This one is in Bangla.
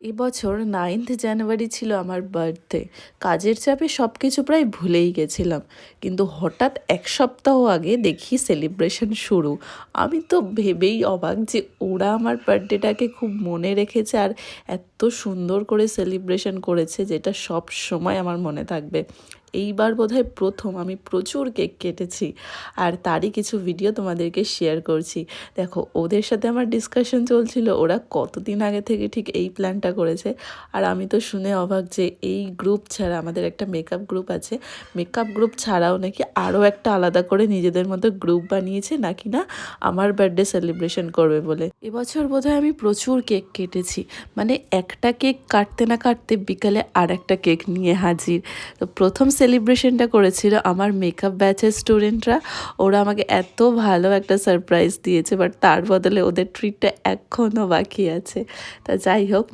এবছর 9th জানুয়ারি ছিল আমার বার্থডে। কাজের চাপে সব কিছু প্রায় ভুলেই গেছিলাম। কিন্তু হঠাৎ ১ সপ্তাহ আগে দেখি সেলিব্রেশন শুরু। আমি তো ভেবেই অবাক যে ওরা আমার বার্থডেটাকে খুব মনে রেখেছে আর এত সুন্দর করে সেলিব্রেশন করেছে যেটা সবসময় আমার মনে থাকবে। এইবার বোধহয় প্রথম আমি প্রচুর কেক কেটেছি আর তারই কিছু ভিডিও তোমাদেরকে শেয়ার করছি। দেখো ওদের সাথে আমার ডিসকাশন চলছিল ওরা কতদিন আগে থেকে ঠিক এই প্ল্যানটা করেছে। আর আমি তো শুনে অবাক যে এই গ্রুপ ছাড়া আমাদের একটা মেকআপ গ্রুপ আছে, মেকআপ গ্রুপ ছাড়াও নাকি আরও একটা আলাদা করে নিজেদের মতো গ্রুপ বানিয়েছে নাকি না আমার বার্থডে সেলিব্রেশন করবে বলে। এবছর বোধহয় আমি প্রচুর কেক কেটেছি, মানে একটা কেক কাটতে না কাটতে বিকালে আর একটা কেক নিয়ে হাজির। তো প্রথম সেলিব্রেশনটা করেছিল আমার মেকআপ ব্যাচের স্টুডেন্টরা। ওরা আমাকে এত ভালো একটা সারপ্রাইজ দিয়েছে, বাট তার বদলে ওদের ট্রিটটা এখনও বাকি আছে। তা যাই হোক।